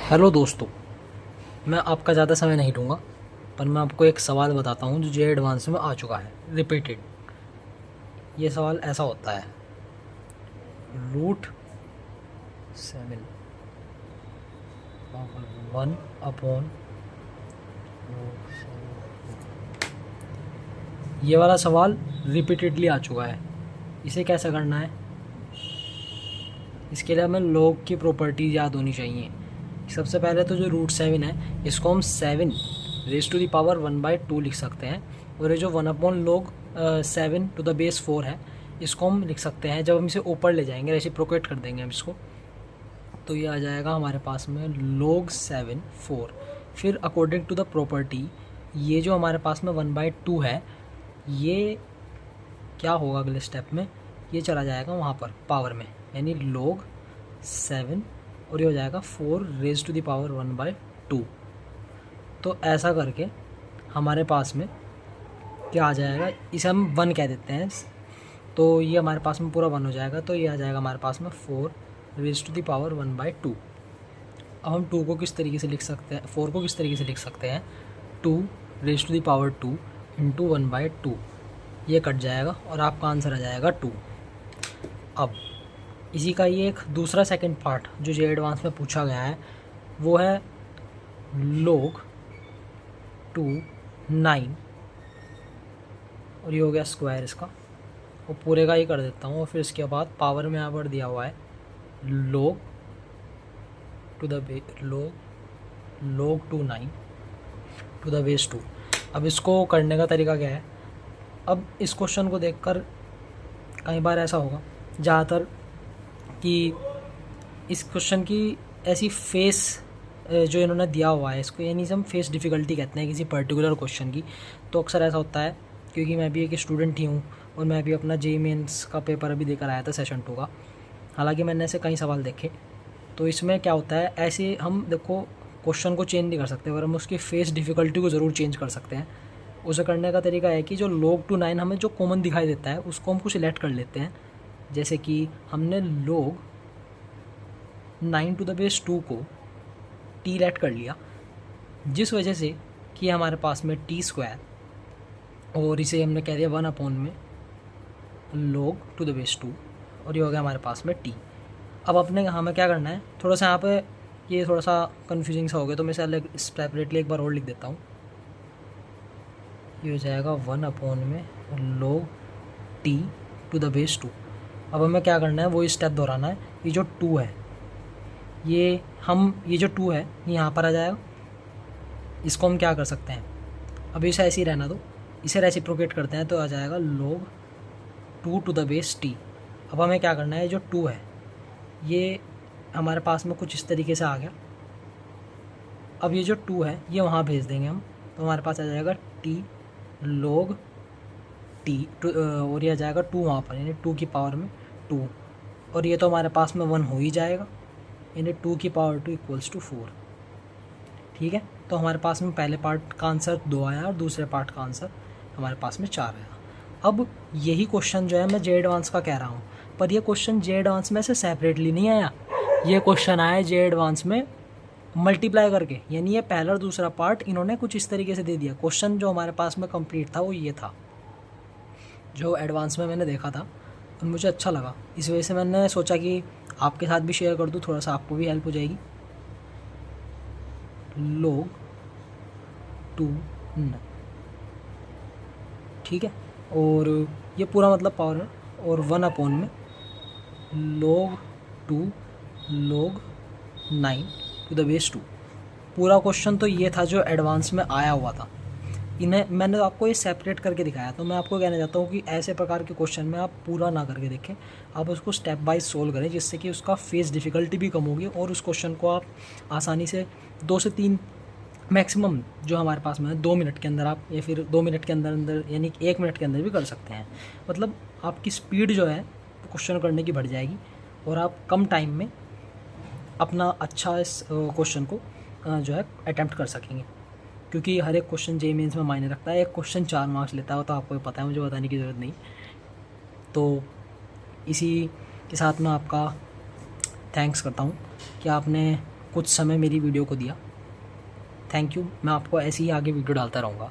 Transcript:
Hello दोस्तों, मैं आपका ज़्यादा समय नहीं लूँगा, पर मैं आपको एक सवाल बताता हूँ जो जे एडवांस में आ चुका है, रिपीटेड। ये सवाल ऐसा होता है, √7 1 अपॉन ये वाला सवाल रिपीटेडली आ चुका है। इसे कैसे करना है, इसके लिए हमें लॉग की प्रॉपर्टीज याद होनी चाहिए। सबसे पहले तो जो √7 है, इसको हम 7 raised to the power 1/2 लिख सकते हैं। और ये जो 1/log 7 to the base 4 है, इसको हम लिख सकते हैं, जब हम इसे ऊपर ले जाएंगे, रेसिप्रोकेट कर देंगे हम इसको, तो ये आ जाएगा हमारे पास में log 7 4। फिर अकॉर्डिंग टू द प्रॉपर्टी, ये जो हमारे पास में 1/2 है, ये क्या होगा अगले स्टेप में, ये चला जाएगा वहाँ पर पावर में, यानी log 7, और ये हो जाएगा 4 raised to the power 1/2। तो ऐसा करके हमारे पास में क्या आ जाएगा, इसे हम 1 कह देते हैं, तो ये हमारे पास में पूरा 1 हो जाएगा। तो ये आ जाएगा हमारे पास में 4 raised to the power 1/2। अब हम 2 को किस तरीके से लिख सकते हैं, 4 को किस तरीके से लिख सकते हैं, 2 raised to the power 2 into 1/2। ये कट जाएगा और आपका आंसर आ जाएगा 2। अब इसी का ये एक दूसरा सेकंड पार्ट जो जे एडवांस में पूछा गया है, वो है log 2 9, और ये हो गया स्क्वायर इसका, और पूरे का ही कर देता हूँ। और फिर इसके बाद पावर में यहाँ पर दिया हुआ है log 2 9 टू द बेस 2। अब इसको करने का तरीका क्या है, अब इस क्वेश्चन को देखकर कई बार ऐसा होगा ज़्यादातर कि इस क्वेश्चन की ऐसी फेस जो इन्होंने दिया हुआ है, इसको यानी हम फेस डिफ़िकल्टी कहते हैं किसी पर्टिकुलर क्वेश्चन की। तो अक्सर ऐसा होता है, क्योंकि मैं भी एक स्टूडेंट ही हूँ और मैं भी अपना जेईई मेंस का पेपर अभी देकर आया था सेशन 2 का। हालांकि मैंने ऐसे कई सवाल देखे, तो इसमें क्या होता है, ऐसे हम देखो क्वेश्चन को चेंज नहीं कर सकते, पर हम उसकी फेस डिफ़िकल्टी को ज़रूर चेंज कर सकते हैं। उसे करने का तरीका है कि जो log 2 9 हमें जो कॉमन दिखाई देता है, उसको हम कुछ सिलेक्ट कर लेते हैं। जैसे कि हमने log 9 टू द बेस 2 को टी लेट कर लिया, जिस वजह से कि हमारे पास में टी स्क्वायर, और इसे हमने कह दिया 1 अपॉन में log टू द बेस 2, और ये हो गया हमारे पास में टी। अब अपने हमें क्या करना है, थोड़ा सा यहाँ पे ये थोड़ा सा कन्फ्यूजिंग सा हो गया, तो मैं इसे अलग सेपरेटली एक बार और लिख देता हूँ। ये हो जाएगा 1 अपॉन में log t to the base 2। अब हमें क्या करना है, वो स्टेप दोहराना है। ये जो 2 है, ये जो 2 है ये यहाँ पर आ जाएगा। इसको हम क्या कर सकते हैं, अब इसे ऐसे ही रहना दो, इसे रेसिप्रोकेट करते हैं, तो आ जाएगा log 2 to the base t। अब हमें क्या करना है, जो 2 है ये हमारे पास में कुछ इस तरीके से आ गया। अब ये जो 2 है ये वहाँ भेज देंगे हम, तो हमारे पास आ जाएगा t log t, और ये आ जाएगा 2 वहाँ पर, यानी 2 की पावर में 2, और ये तो हमारे पास में 1 हो ही जाएगा, यानी 2 की पावर 2 इक्वल्स टू 4। ठीक है, तो हमारे पास में पहले पार्ट का आंसर 2 आया और दूसरे पार्ट का आंसर हमारे पास में 4 आया। अब यही क्वेश्चन जो है मैं जे एडवांस का कह रहा हूँ, पर यह क्वेश्चन जे एडवांस में से सेपरेटली नहीं आया, ये क्वेश्चन आया जे एडवांस में मल्टीप्लाई करके, यानी ये पहला और दूसरा पार्ट इन्होंने कुछ इस तरीके से दे दिया। क्वेश्चन जो हमारे पास में कंप्लीट था वो ये था, जो एडवांस में मैंने देखा था और मुझे अच्छा लगा, इस वजह से मैंने सोचा कि आपके साथ भी शेयर कर दूँ, थोड़ा सा आपको भी हेल्प हो जाएगी। log 2 9, ठीक है, और ये पूरा मतलब पावर है, और 1 अपॉन में log 2 log 9 to the base 2। पूरा क्वेश्चन तो ये था जो एडवांस में आया हुआ था। इन्हें मैंने तो आपको ये सेपरेट करके दिखाया, तो मैं आपको कहना चाहता हूँ कि ऐसे प्रकार के क्वेश्चन में आप पूरा ना करके देखें, आप उसको स्टेप बाय सोल्व करें, जिससे कि उसका फेस डिफ़िकल्टी भी कम होगी और उस क्वेश्चन को आप आसानी से 2 से 3 मैक्सिमम जो हमारे पास में 2 मिनट के अंदर आप, या फिर 2 मिनट के अंदर अंदर यानी 1 मिनट के अंदर भी कर सकते हैं। मतलब आपकी स्पीड जो है क्वेश्चन करने की बढ़ जाएगी, और आप कम टाइम में अपना अच्छा इस क्वेश्चन को जो है अटैम्प्ट कर सकेंगे, क्योंकि हर एक क्वेश्चन जेईई मेंस में मायने रखता है। एक क्वेश्चन 4 मार्क्स लेता है, तो आपको पता है, मुझे बताने की ज़रूरत नहीं। तो इसी के साथ मैं आपका थैंक्स करता हूँ कि आपने कुछ समय मेरी वीडियो को दिया। Thank you. मैं आपको ऐसे ही आगे वीडियो डालता रहूँगा।